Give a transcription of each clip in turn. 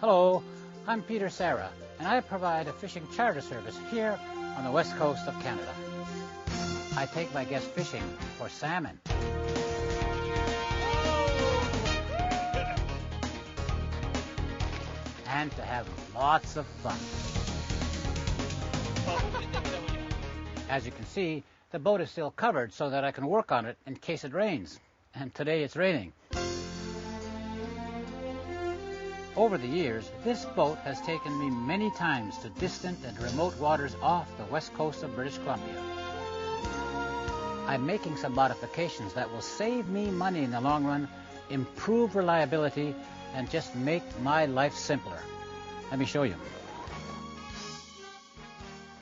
Hello, I'm Peter Serra, and I provide a fishing charter service here on the west coast of Canada. I take my guests fishing for salmon. And to have lots of fun. As you can see, the boat is still covered so that I can work on it in case it rains. And today it's raining. Over the years, this boat has taken me many times to distant and remote waters off the west coast of British Columbia. I'm making some modifications that will save me money in the long run, improve reliability, and just make my life simpler. Let me show you.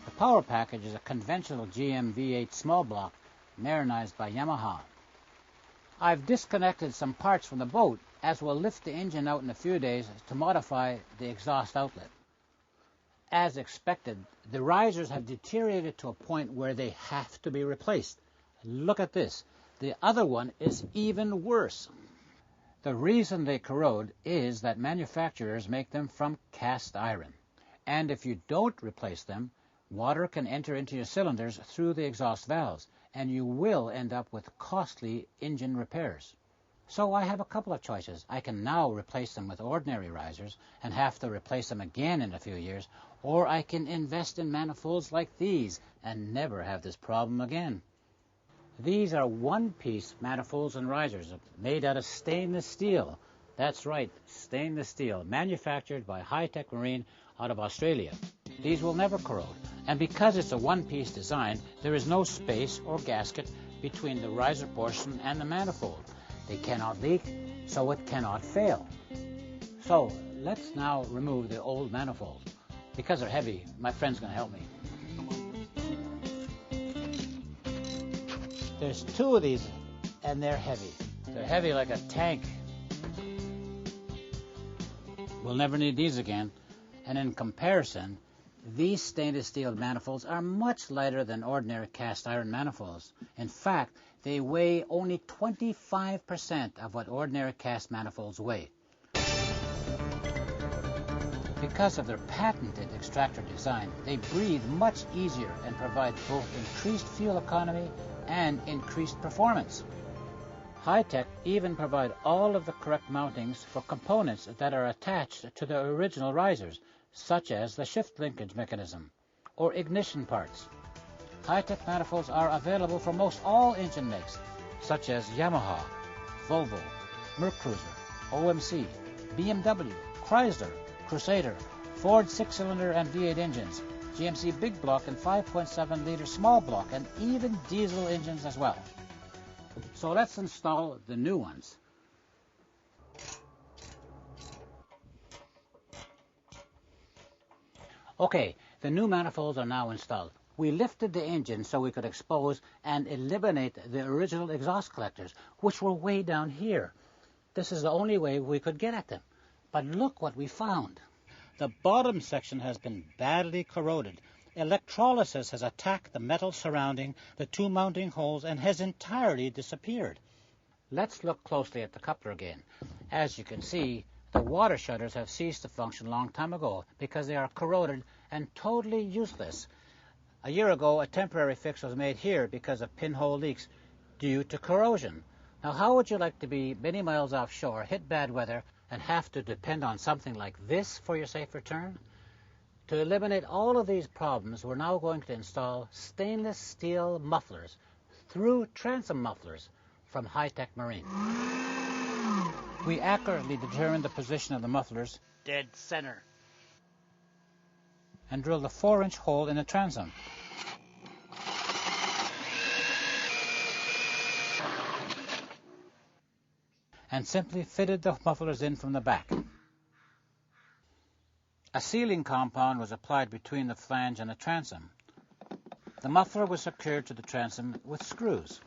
The power package is a conventional GM V8 small block marinized by Yamaha. I've disconnected some parts from the boat, as we'll lift the engine out in a few days to modify the exhaust outlet. As expected, the risers have deteriorated to a point where they have to be replaced. Look at this. The other one is even worse. The reason they corrode is that manufacturers make them from cast iron. And if you don't replace them, water can enter into your cylinders through the exhaust valves, and you will end up with costly engine repairs. So I have a couple of choices. I can now replace them with ordinary risers and have to replace them again in a few years, or I can invest in manifolds like these and never have this problem again. These are one-piece manifolds and risers made out of stainless steel. That's right, stainless steel, manufactured by Hitekmarine out of Australia. These will never corrode, and because it's a one-piece design, there is no space or gasket between the riser portion and the manifold. They cannot leak, so it cannot fail. So let's now remove the old manifold. Because they're heavy, my friend's going to help me. There's two of these, and they're heavy. They're heavy like a tank. We'll never need these again. And in comparison, these stainless steel manifolds are much lighter than ordinary cast iron manifolds. In fact, they weigh only 25% of what ordinary cast manifolds weigh. Because of their patented extractor design, they breathe much easier and provide both increased fuel economy and increased performance. Hitech even provide all of the correct mountings for components that are attached to the original risers, such as the shift linkage mechanism or ignition parts. Hitech manifolds are available for most all engine makes, such as Yamaha, Volvo, Mercruiser, OMC, BMW, Chrysler, Crusader, Ford 6-cylinder and V8 engines, GMC big block and 5.7-liter small block, and even diesel engines as well. So let's install the new ones. Okay, the new manifolds are now installed. We lifted the engine so we could expose and eliminate the original exhaust collectors, which were way down here. This is the only way we could get at them. But look what we found. The bottom section has been badly corroded. Electrolysis has attacked the metal surrounding the two mounting holes and has entirely disappeared. Let's look closely at the coupler again. As you can see, the water shutters have ceased to function a long time ago because they are corroded and totally useless. A year ago, a temporary fix was made here because of pinhole leaks due to corrosion. Now, how would you like to be many miles offshore, hit bad weather, and have to depend on something like this for your safe return? To eliminate all of these problems, we're now going to install stainless steel mufflers through transom mufflers from Hitech Marine. We accurately determined the position of the mufflers, dead center, and drilled a 4-inch hole in the transom. And simply fitted the mufflers in from the back. A sealing compound was applied between the flange and the transom. The muffler was secured to the transom with screws.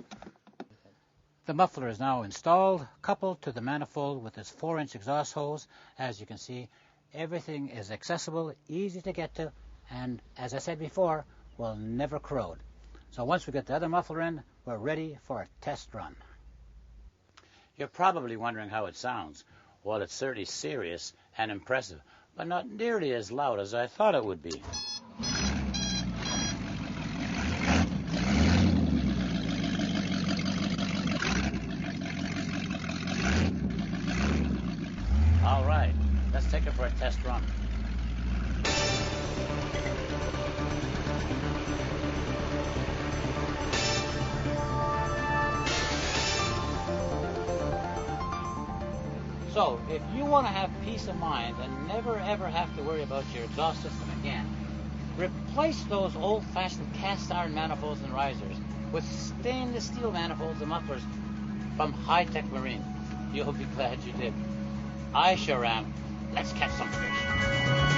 The muffler is now installed, coupled to the manifold with its 4-inch exhaust hose. As you can see, everything is accessible, easy to get to, and as I said before, will never corrode. So once we get the other muffler in, we're ready for a test run. You're probably wondering how it sounds. Well, it's certainly serious and impressive. but not nearly as loud as I thought it would be. All right, let's take it for a test run. So, if you want to have peace of mind and never ever have to worry about your exhaust system again, replace those old-fashioned cast iron manifolds and risers with stainless steel manifolds and mufflers from High-Tech Marine. You'll be glad you did. I sure am. Let's catch some fish.